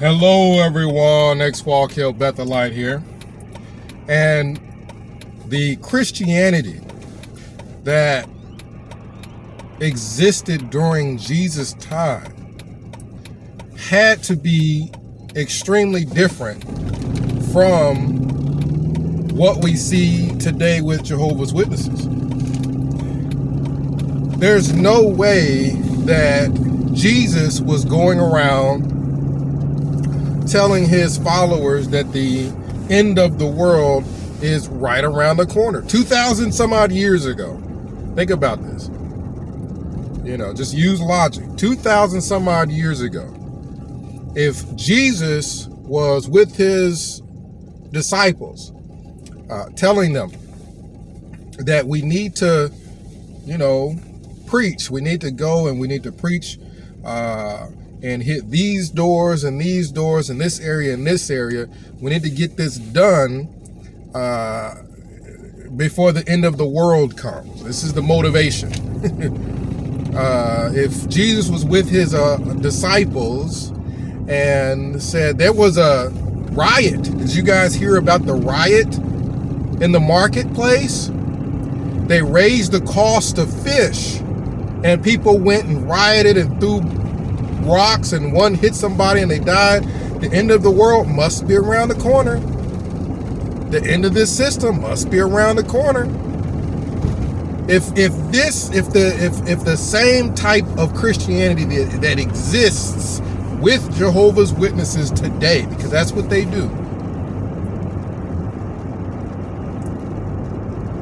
Hello everyone, X-Walk Hill Bethelite here. And the Christianity that existed during Jesus' time had to be extremely different from what we see today with Jehovah's Witnesses. There's no way that Jesus was going around telling his followers that the end of the world is right around the corner. 2,000 some odd years ago. Think about this. Just use logic. 2,000 some odd years ago, if Jesus was with his disciples, telling them that we need to, preach. We need to go and we need to preach and hit these doors and these doors in this area and this area. We need to get this done before the end of the world comes. This is the motivation. If Jesus was with his disciples and said there was a riot, did you guys hear about the riot in the marketplace? They raised the cost of fish and people went and rioted and threw rocks and one hit somebody and they died. The end of the world must be around the corner. The end of this system must be around the corner. If the same type of Christianity that exists with Jehovah's Witnesses today, because that's what they do,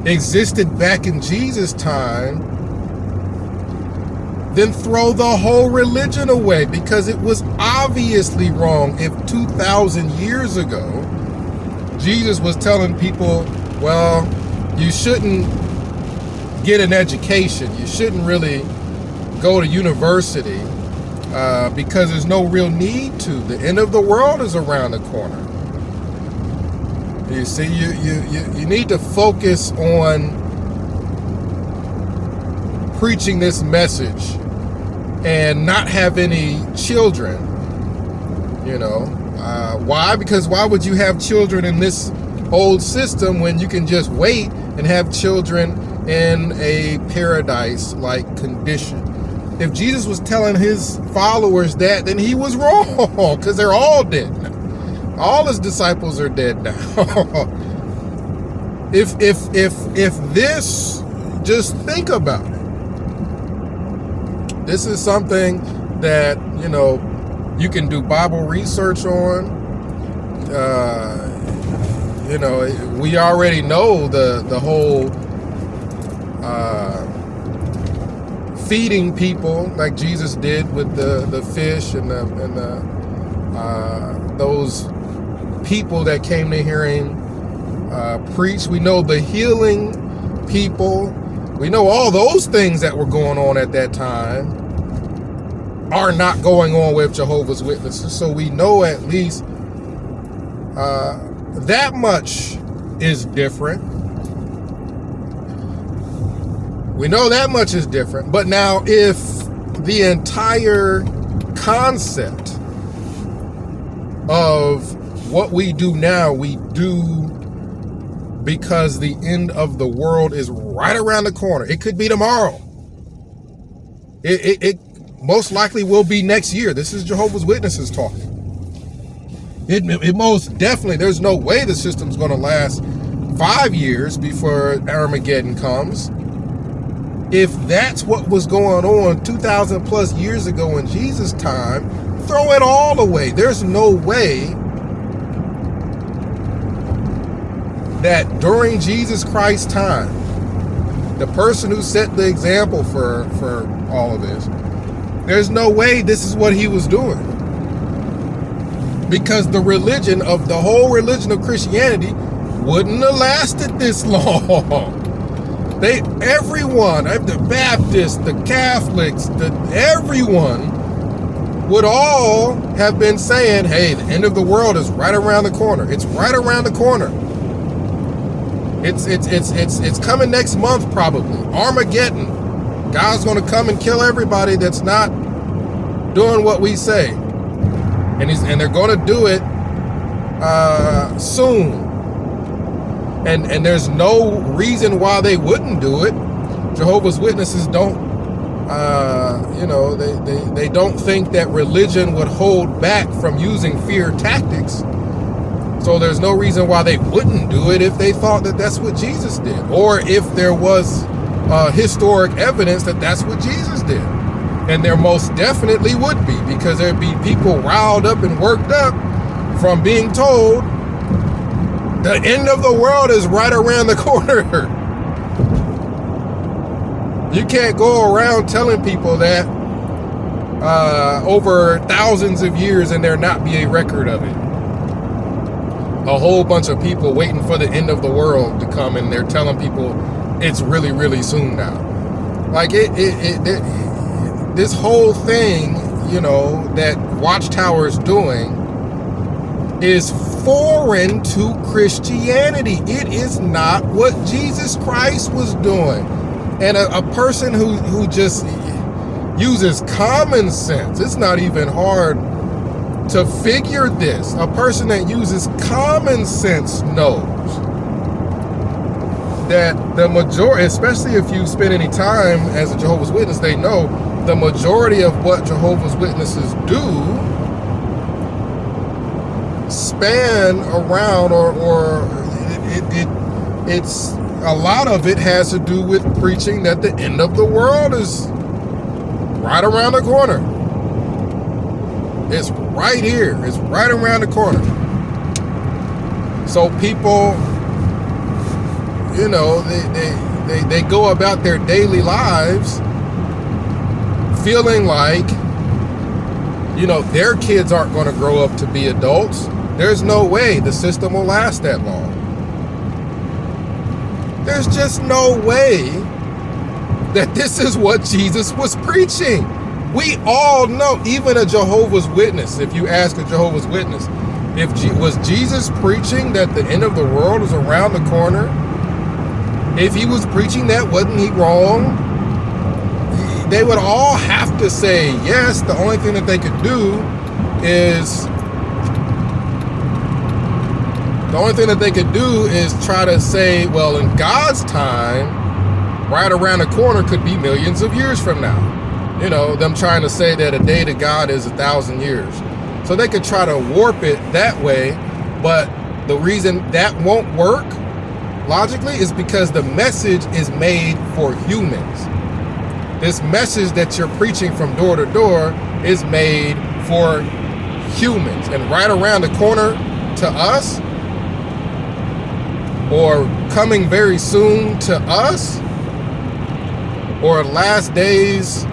existed back in Jesus' time, then throw the whole religion away, because it was obviously wrong if 2,000 years ago Jesus was telling people, well, you shouldn't get an education, you shouldn't really go to university because there's no real need to. The end of the world is around the corner. You see, you need to focus on preaching this message and not have any children. Why? Because why would you have children in this old system when you can just wait and have children in a paradise-like condition? If Jesus was telling his followers that, then he was wrong, because they're all dead now. All his disciples are dead now. If this, just think about it. This is something that, you can do Bible research on. We already know the whole feeding people like Jesus did with the fish and those people that came to hear him preach. We know the healing people. We know all those things that were going on at that time are not going on with Jehovah's Witnesses. So we know at least that much is different. We know that much is different. But now if the entire concept of what we do now, we do because the end of the world is right around the corner. It could be tomorrow. It most likely will be next year. This is Jehovah's Witnesses talking. It most definitely, there's no way the system's going to last 5 years before Armageddon comes. If that's what was going on 2,000 plus years ago in Jesus' time, throw it all away. There's no way that during Jesus Christ's time, the person who set the example for all of this, there's no way this is what he was doing. Because the whole religion of Christianity wouldn't have lasted this long. Everyone, the Baptists, the Catholics, everyone would all have been saying, hey, the end of the world is right around the corner. It's right around the corner. It's coming next month probably. Armageddon. God's going to come and kill everybody that's not doing what we say. and they're going to do it soon. And there's no reason why they wouldn't do it. Jehovah's Witnesses don't, they don't think that religion would hold back from using fear tactics. So there's no reason why they wouldn't do it if they thought that that's what Jesus did, or if there was historic evidence that that's what Jesus did. And there most definitely would be, because there'd be people riled up and worked up from being told the end of the world is right around the corner. You can't go around telling people that over thousands of years and there not be a record of it. A whole bunch of people waiting for the end of the world to come, and they're telling people it's really, really soon now. Like this whole thing, that Watchtower is doing is foreign to Christianity. It is not what Jesus Christ was doing. And a person who just uses common sense, it's not even hard to figure this. A person that uses common sense knows that the majority, especially if you spend any time as a Jehovah's Witness, they know the majority of what Jehovah's Witnesses do span around, or it's a lot of it has to do with preaching that the end of the world is right around the corner. It's right here. It's right around the corner. So people, they go about their daily lives feeling like, their kids aren't going to grow up to be adults. There's no way the system will last that long. There's just no way that this is what Jesus was preaching. We all know, even a Jehovah's Witness, if you ask a Jehovah's Witness, was Jesus preaching that the end of the world is around the corner? If he was preaching that, wasn't he wrong? They would all have to say yes. The only thing that they could do is try to say, well, in God's time, right around the corner could be millions of years from now. Them trying to say that a day to God is 1,000 years. So they could try to warp it that way, but the reason that won't work logically is because the message is made for humans. This message that you're preaching from door to door is made for humans. And right around the corner to us, or coming very soon to us, or last days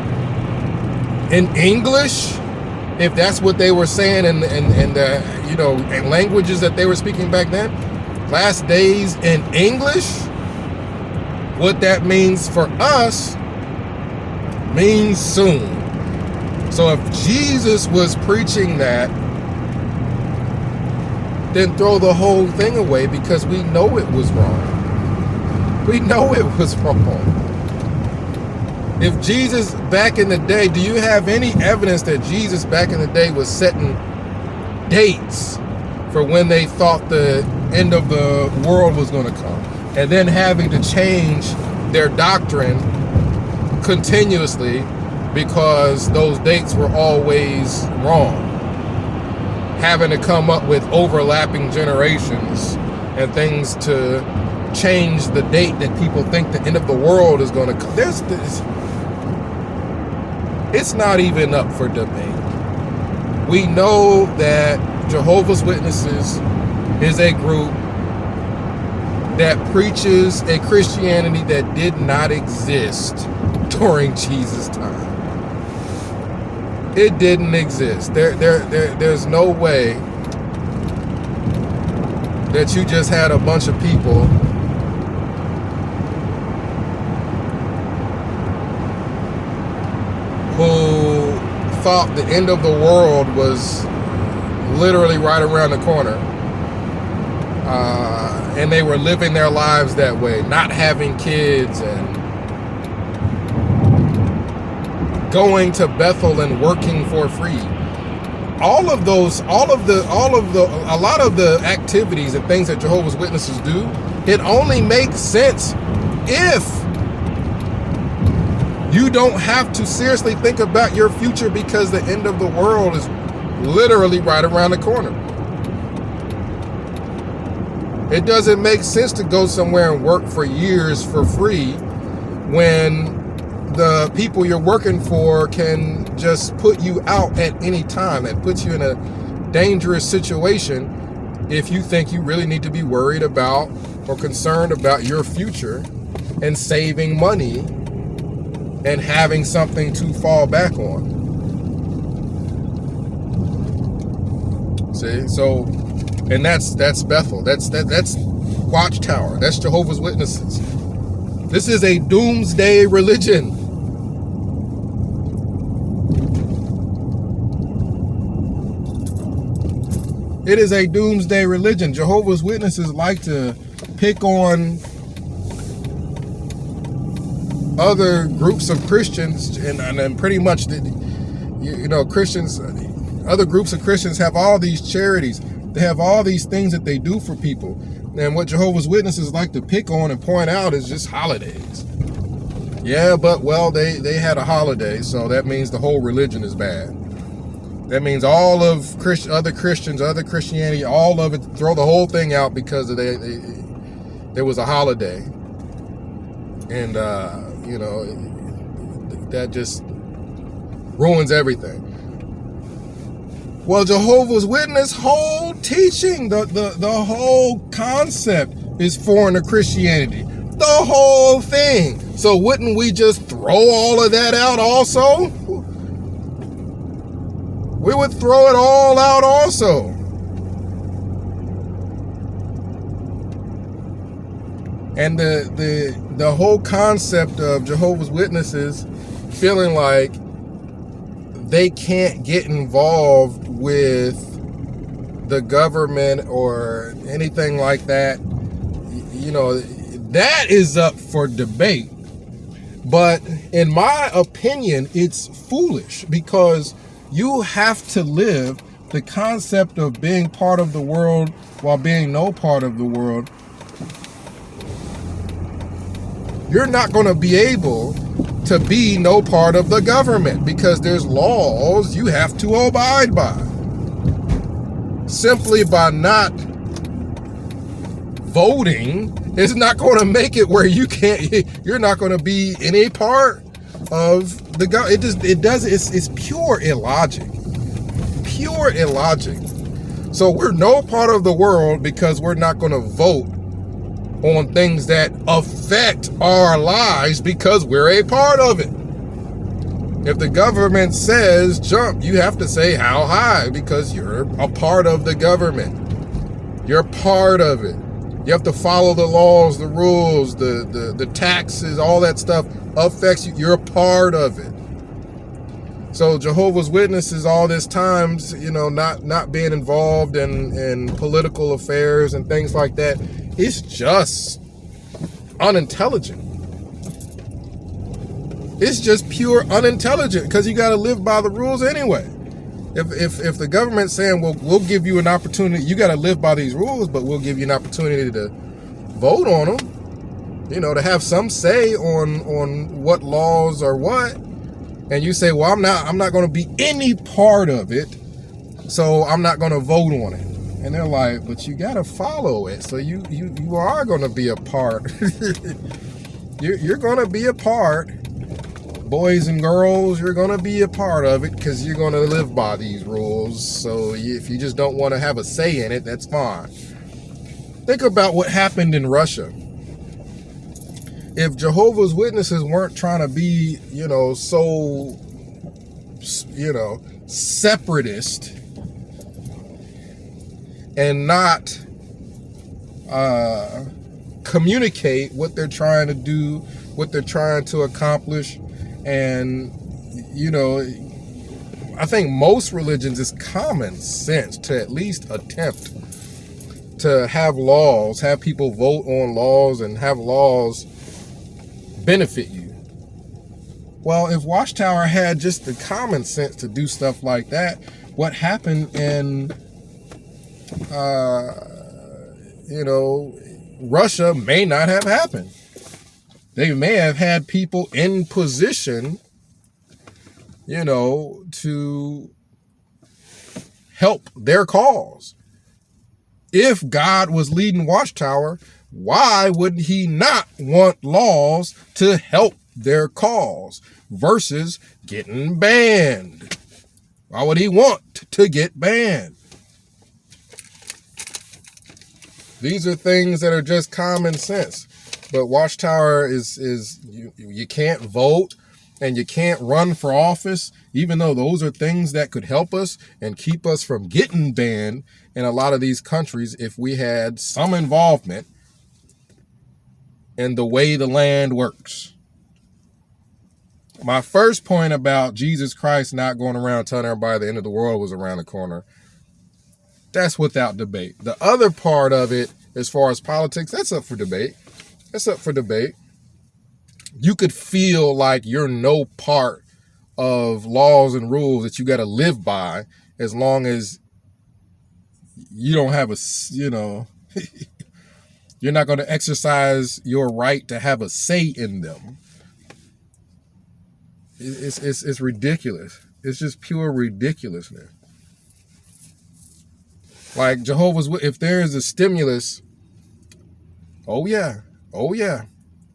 in English, if that's what they were saying in languages that they were speaking back then, last days in English, what that means for us means soon. So if Jesus was preaching that, then throw the whole thing away, because we know it was wrong. We know it was wrong. If Jesus back in the day, do you have any evidence that Jesus back in the day was setting dates for when they thought the end of the world was going to come, and then having to change their doctrine continuously because those dates were always wrong? Having to come up with overlapping generations and things to change the date that people think the end of the world is going to come. It's not even up for debate. We know that Jehovah's Witnesses is a group that preaches a Christianity that did not exist during Jesus' time. It didn't exist. There's no way that you just had a bunch of people who thought the end of the world was literally right around the corner, and they were living their lives that way, not having kids and going to Bethel and working for free. a lot of the activities and things that Jehovah's Witnesses do, it only makes sense if you don't have to seriously think about your future, because the end of the world is literally right around the corner. It doesn't make sense to go somewhere and work for years for free when the people you're working for can just put you out at any time. That puts you in a dangerous situation if you think you really need to be worried about or concerned about your future and saving money and having something to fall back on. See, so, and that's Bethel. That's Watchtower. That's Jehovah's Witnesses. This is a doomsday religion. It is a doomsday religion. Jehovah's Witnesses like to pick on other groups of Christians, and pretty much, Christians, other groups of Christians have all these charities. They have all these things that they do for people. And what Jehovah's Witnesses like to pick on and point out is just holidays. Yeah, but, well, they had a holiday, so that means the whole religion is bad. That means all of other Christians, other Christianity, all of it, throw the whole thing out because there was a holiday. And, that just ruins everything. Well, Jehovah's Witness whole teaching, the whole concept is foreign to Christianity. The whole thing. So wouldn't we just throw all of that out also? We would throw it all out also. And the whole concept of Jehovah's Witnesses feeling like they can't get involved with the government or anything like that, that is up for debate. But in my opinion, it's foolish, because you have to live the concept of being part of the world while being no part of the world. You're not going to be able to be no part of the government because there's laws you have to abide by. Simply by not voting is not going to make it where you're not going to be any part of the government. It's pure illogic. Pure illogic. So we're no part of the world because we're not going to vote on things that affect our lives because we're a part of it. If the government says jump, you have to say how high because you're a part of the government. You're part of it. You have to follow the laws, the rules, the taxes, all that stuff affects you. You're a part of it. So Jehovah's Witnesses all this times, not being involved in political affairs and things like that, it's just unintelligent. It's just pure unintelligent because you got to live by the rules anyway. If the government's saying, well, we'll give you an opportunity, you got to live by these rules, but we'll give you an opportunity to vote on them, to have some say on what laws are what. And you say, well, I'm not going to be any part of it, so I'm not going to vote on it. And they're like, but you got to follow it. So you are going to be a part. You're going to be a part. Boys and girls, you're going to be a part of it because you're going to live by these rules. So if you just don't want to have a say in it, that's fine. Think about what happened in Russia. If Jehovah's Witnesses weren't trying to be, so, separatist and not communicate what they're trying to do, what they're trying to accomplish. And, I think most religions is common sense to at least attempt to have laws, have people vote on laws and have laws benefit you. Well, if Watchtower had just the common sense to do stuff like that, what happened in, Russia may not have happened. They may have had people in position, to help their cause. If God was leading Watchtower, why would he not want laws to help their cause versus getting banned? Why would he want to get banned? These are things that are just common sense. But Watchtower is you can't vote and you can't run for office, even though those are things that could help us and keep us from getting banned in a lot of these countries if we had some involvement in the way the land works. My first point about Jesus Christ not going around telling everybody the end of the world was around the corner, that's without debate. The other part of it, as far as politics, that's up for debate. That's up for debate. You could feel like you're no part of laws and rules that you got to live by as long as you don't have you're not going to exercise your right to have a say in them. It's ridiculous. It's just pure ridiculousness. Like Jehovah's, if there is a stimulus, oh yeah.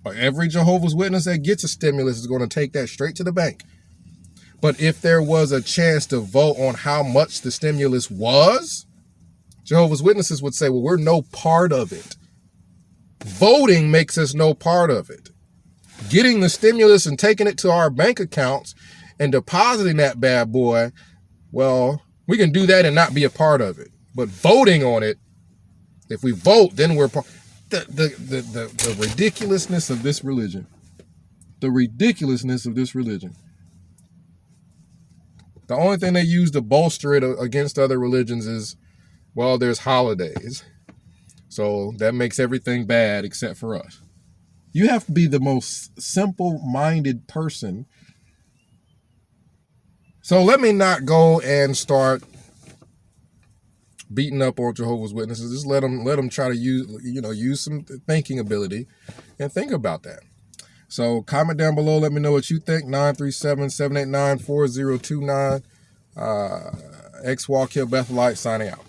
Every Jehovah's Witness that gets a stimulus is going to take that straight to the bank. But if there was a chance to vote on how much the stimulus was, Jehovah's Witnesses would say, well, we're no part of it. Voting makes us no part of it. Getting the stimulus and taking it to our bank accounts and depositing that bad boy, well, we can do that and not be a part of it. But voting on it, if we vote, then we're part. The ridiculousness of this religion. The ridiculousness of this religion. The only thing they use to bolster it against other religions is, well, there's holidays. So that makes everything bad except for us. You have to be the most simple-minded person. So let me not go and start beating up on Jehovah's Witnesses. Just let them try to use some thinking ability and think about that. So comment down below. Let me know what you think. 937-789-4029. X Walk Hill Bethelite signing out.